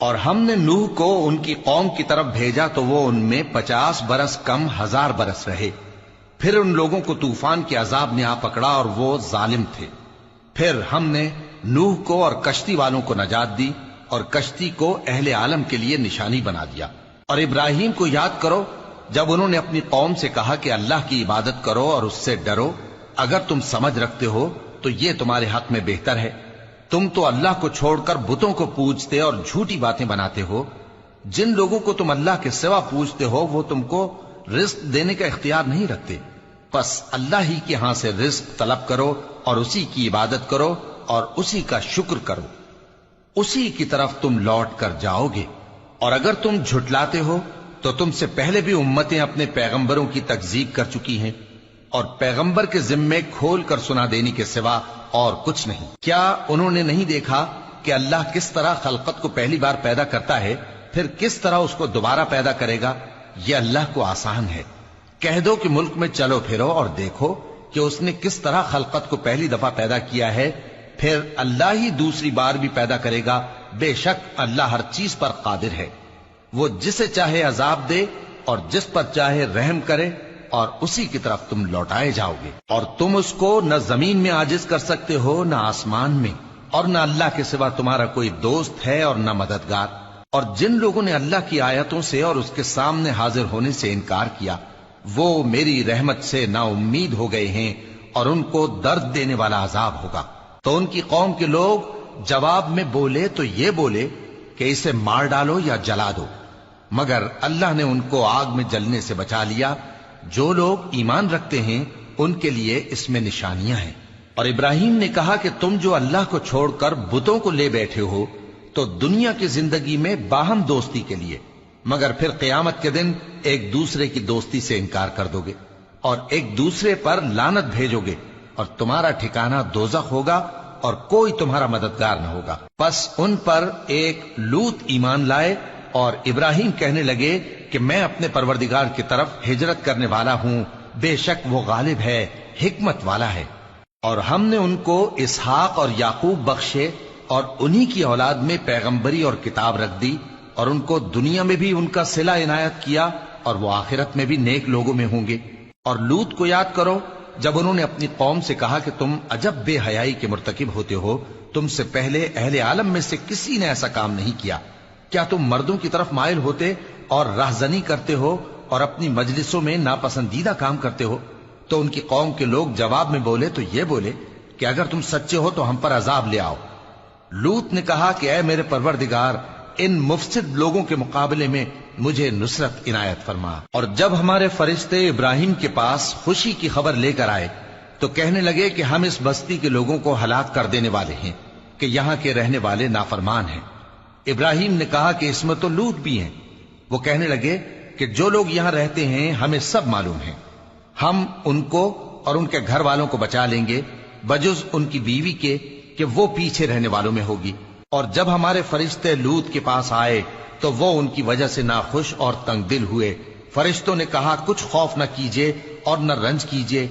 اور ہم نے نوح کو ان کی قوم کی طرف بھیجا تو وہ ان میں 50 برس کم 1000 برس رہے. پھر ان لوگوں کو طوفان کے عذاب نے آ پکڑا اور وہ ظالم تھے. پھر ہم نے نوح کو اور کشتی والوں کو نجات دی اور کشتی کو اہل عالم کے لیے نشانی بنا دیا. اور ابراہیم کو یاد کرو جب انہوں نے اپنی قوم سے کہا کہ اللہ کی عبادت کرو اور اس سے ڈرو، اگر تم سمجھ رکھتے ہو تو یہ تمہارے حق میں بہتر ہے. تم تو اللہ کو چھوڑ کر بتوں کو پوجتے اور جھوٹی باتیں بناتے ہو. جن لوگوں کو تم اللہ کے سوا پوجتے ہو وہ تم کو رزق دینے کا اختیار نہیں رکھتے. پس اللہ ہی کے ہاں سے رزق طلب کرو اور اسی کی عبادت کرو اور اسی کا شکر کرو. اسی کی طرف تم لوٹ کر جاؤ گے. اور اگر تم جھٹلاتے ہو تو تم سے پہلے بھی امتیں اپنے پیغمبروں کی تکذیب کر چکی ہیں، اور پیغمبر کے ذمے کھول کر سنا دینے کے سوا اور کچھ نہیں. کیا انہوں نے نہیں دیکھا کہ اللہ کس طرح خلقت کو پہلی بار پیدا کرتا ہے، پھر کس طرح اس کو دوبارہ پیدا کرے گا؟ یہ اللہ کو آسان ہے. کہہ دو کہ ملک میں چلو پھرو اور دیکھو کہ اس نے کس طرح خلقت کو پہلی دفعہ پیدا کیا ہے، پھر اللہ ہی دوسری بار بھی پیدا کرے گا. بے شک اللہ ہر چیز پر قادر ہے. وہ جسے چاہے عذاب دے اور جس پر چاہے رحم کرے، اور اسی کی طرف تم لوٹائے جاؤ گے. اور تم اس کو نہ زمین میں عاجز کر سکتے ہو نہ آسمان میں، اور نہ اللہ کے سوا تمہارا کوئی دوست ہے اور نہ مددگار. اور جن لوگوں نے اللہ کی آیتوں سے اور اس کے سامنے حاضر ہونے سے انکار کیا وہ میری رحمت سے نا امید ہو گئے ہیں اور ان کو درد دینے والا عذاب ہوگا. تو ان کی قوم کے لوگ جواب میں بولے تو یہ بولے کہ اسے مار ڈالو یا جلا دو، مگر اللہ نے ان کو آگ میں جلنے سے بچا لیا. جو لوگ ایمان رکھتے ہیں ان کے لیے اس میں نشانیاں ہیں. اور ابراہیم نے کہا کہ تم جو اللہ کو چھوڑ کر بتوں کو لے بیٹھے ہو تو دنیا کی زندگی میں باہم دوستی کے لیے، مگر پھر قیامت کے دن ایک دوسرے کی دوستی سے انکار کر دو گے اور ایک دوسرے پر لعنت بھیجو گے، اور تمہارا ٹھکانہ دوزخ ہوگا اور کوئی تمہارا مددگار نہ ہوگا. پس ان پر ایک لوط ایمان لائے اور ابراہیم کہنے لگے کہ میں اپنے پروردگار کی طرف ہجرت کرنے والا ہوں، بے شک وہ غالب ہے، حکمت والا ہے. اور ہم نے ان کو اسحاق اور یعقوب بخشے اور انہی کی اولاد میں پیغمبری اور کتاب رکھ دی، اور ان کو دنیا میں بھی ان کا صلہ عنایت کیا اور وہ آخرت میں بھی نیک لوگوں میں ہوں گے. اور لوط کو یاد کرو جب انہوں نے اپنی قوم سے کہا کہ تم عجب بے حیائی کے مرتکب ہوتے ہو، تم سے پہلے اہل عالم میں سے کسی نے ایسا کام نہیں کیا. کیا تم مردوں کی طرف مائل ہوتے اور رہزنی کرتے ہو اور اپنی مجلسوں میں ناپسندیدہ کام کرتے ہو؟ تو ان کی قوم کے لوگ جواب میں بولے تو یہ بولے کہ اگر تم سچے ہو تو ہم پر عذاب لے آؤ. لوط نے کہا کہ اے میرے پروردگار، ان مفسد لوگوں کے مقابلے میں مجھے نصرت عنایت فرما. اور جب ہمارے فرشتے ابراہیم کے پاس خوشی کی خبر لے کر آئے تو کہنے لگے کہ ہم اس بستی کے لوگوں کو ہلاک کر دینے والے ہیں کہ یہاں کے رہنے والے نافرمان ہیں. ابراہیم نے کہا کہ اس میں تو لوط بھی ہیں. وہ کہنے لگے کہ جو لوگ یہاں رہتے ہیں ہمیں سب معلوم ہیں، ہم ان کو اور ان کے گھر والوں کو بچا لیں گے بجز ان کی بیوی کے کہ وہ پیچھے رہنے والوں میں ہوگی. اور جب ہمارے فرشتے لوط کے پاس آئے تو وہ ان کی وجہ سے ناخوش اور تنگ دل ہوئے. فرشتوں نے کہا کچھ خوف نہ کیجیے اور نہ رنج کیجیے،